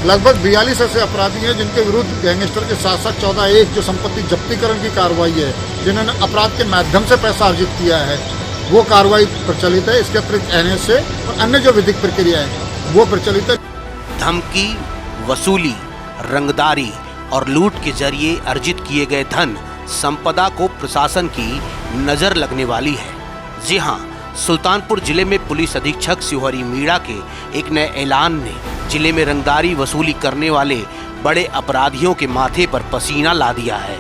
लगभग 42 ऐसे अपराधी हैं जिनके विरुद्ध गैंगस्टर के साथ साथ 14(1) जो संपत्ति जब्तीकरण की कार्रवाई है, जिन्होंने अपराध के माध्यम से पैसा अर्जित किया है, वो कार्रवाई प्रचलित है। इसके अतिरिक्त NSA और अन्य जो विधिक प्रक्रिया है वो प्रचलित है। धमकी, वसूली, रंगदारी और लूट के जरिए अर्जित किए गए धन संपदा को प्रशासन की नजर लगने वाली है। जी हां, सुल्तानपुर जिले में पुलिस अधीक्षक शिवहरी मीणा के एक नए ऐलान ने जिले में रंगदारी वसूली करने वाले बड़े अपराधियों के माथे पर पसीना ला दिया है।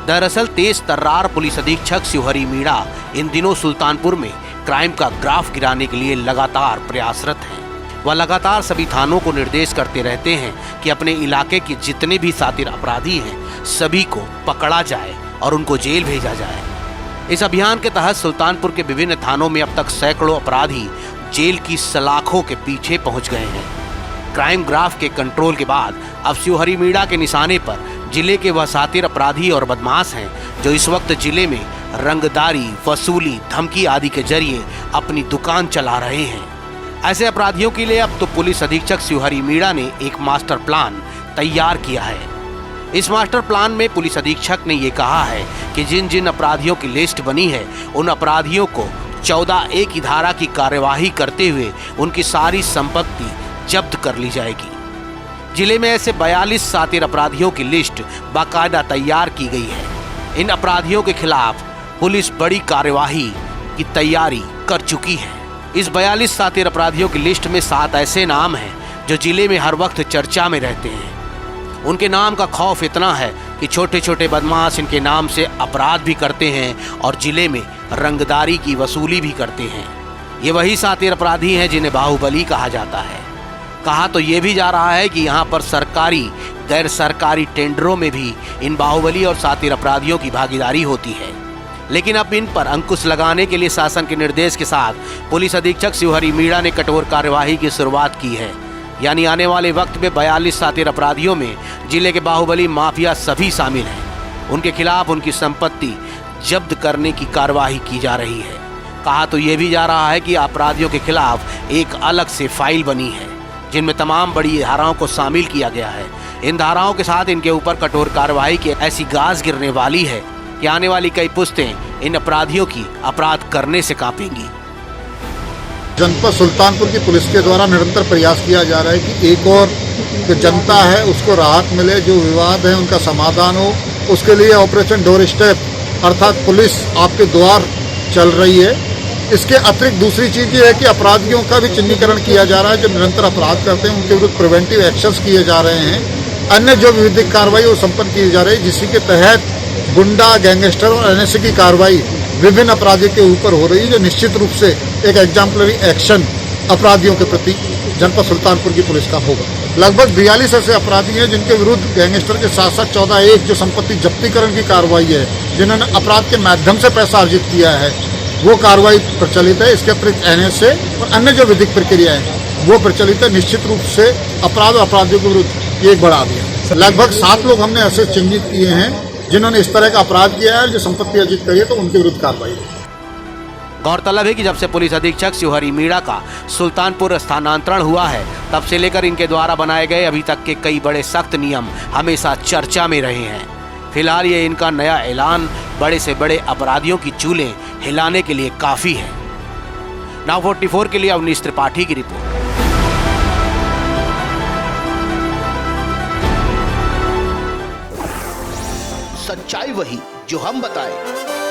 दरअसल तेज तर्रार पुलिस अधीक्षक शिवहरी मीणा इन दिनों सुल्तानपुर में क्राइम का ग्राफ गिराने के लिए लगातार प्रयासरत हैं। वह लगातार सभी थानों को निर्देश करते रहते हैं कि अपने इलाके के जितने भी शातिर अपराधी हैं सभी को पकड़ा जाए और उनको जेल भेजा जाए। इस अभियान के तहत सुल्तानपुर के विभिन्न थानों में अब तक सैकड़ों अपराधी जेल की सलाखों के पीछे पहुंच गए हैं। क्राइम ग्राफ के कंट्रोल के बाद अब शिवहरी मीणा के निशाने पर जिले के वह शातिर अपराधी और बदमाश हैं जो इस वक्त जिले में रंगदारी, वसूली, धमकी आदि के जरिए अपनी दुकान चला रहे हैं। ऐसे अपराधियों के लिए अब तो पुलिस अधीक्षक शिवहरी मीणा ने एक मास्टर प्लान तैयार किया है। इस मास्टर प्लान में पुलिस अधीक्षक ने ये कहा है कि जिन जिन अपराधियों की लिस्ट बनी है उन अपराधियों को 14(1) की धारा की कार्यवाही करते हुए उनकी सारी संपत्ति जब्त कर ली जाएगी। जिले में ऐसे 42 शातिर अपराधियों की लिस्ट बाकायदा तैयार की गई है। इन अपराधियों के खिलाफ पुलिस बड़ी कार्यवाही की तैयारी कर चुकी है। इस 42 शातिर अपराधियों की लिस्ट में 7 ऐसे नाम हैं जो जिले में हर वक्त चर्चा में रहते हैं। उनके नाम का खौफ इतना है कि छोटे छोटे बदमाश इनके नाम से अपराध भी करते हैं और जिले में रंगदारी की वसूली भी करते हैं। ये वही शातिर अपराधी हैं जिन्हें बाहुबली कहा जाता है। कहा तो ये भी जा रहा है कि यहाँ पर सरकारी गैर सरकारी टेंडरों में भी इन बाहुबली और शातिर अपराधियों की भागीदारी होती है। लेकिन अब इन पर अंकुश लगाने के लिए शासन के निर्देश के साथ पुलिस अधीक्षक शिवहरी मीणा ने कठोर कार्यवाही की शुरुआत की है। यानी आने वाले वक्त में 42 शातिर अपराधियों में जिले के बाहुबली माफिया सभी शामिल हैं। उनके खिलाफ उनकी संपत्ति जब्त करने की कार्यवाही की जा रही है। कहा तो ये भी जा रहा है कि अपराधियों के खिलाफ एक अलग से फाइल बनी है जिनमें तमाम बड़ी धाराओं को शामिल किया गया है। इन धाराओं के साथ इनके ऊपर कठोर कार्रवाई की ऐसी गाज गिरने वाली है कि आने वाली कई पुश्तें इन अपराधियों की अपराध करने से कांपेंगी। जनपद सुल्तानपुर की पुलिस के द्वारा निरंतर प्रयास किया जा रहा है कि एक और जो जनता है उसको राहत मिले, जो विवाद है उनका समाधान हो। उसके लिए ऑपरेशन डोर स्टेप अर्थात पुलिस आपके द्वार चल रही है। इसके अतिरिक्त दूसरी चीज़ ये है कि अपराधियों का भी चिन्हीकरण किया जा रहा है। जो निरंतर अपराध करते हैं उनके विरुद्ध प्रिवेंटिव एक्शंस किए जा रहे हैं। अन्य जो विधिक कार्रवाई वो संपन्न की जा रही है, जिसके तहत गुंडा, गैंगस्टर और NSA की कार्रवाई विभिन्न अपराधियों के ऊपर हो रही है, जो निश्चित रूप से एक एग्जाम्पलरी एक्शन अपराधियों के प्रति जनपद सुल्तानपुर की पुलिस का होगा। लगभग 42 ऐसे अपराधी हैं जिनके विरुद्ध गैंगस्टर के साथ साथ 14(1) जो संपत्ति जब्तीकरण की कार्रवाई है, जिन्होंने अपराध के माध्यम से पैसा अर्जित किया है, वो कार्रवाई प्रचलित है। इसके अतिरिक्त NSA और अन्य जो विधिक प्रक्रिया है वो प्रचलित है। निश्चित रूप से अपराध और अपराधियों के विरुद्ध ये एक बड़ा अभियान। लगभग 7 लोग हमने ऐसे चिन्हित किए हैं जिन्होंने इस तरह का अपराध किया है, जो संपत्ति अर्जित करी है, तो उनके विरुद्ध कार्रवाई। गौरतलब है कि जब से पुलिस अधीक्षक शिवहरी मीणा का सुल्तानपुर स्थानांतरण हुआ है तब से लेकर इनके द्वारा बनाए गए अभी तक के कई बड़े सख्त नियम हमेशा चर्चा में रहे हैं। फिलहाल ये इनका नया ऐलान बड़े से बड़े अपराधियों की चूलें हिलाने के लिए काफी है। नाउ 44 के लिए अवनीश त्रिपाठी की रिपोर्ट। सच्चाई वही जो हम बताएं।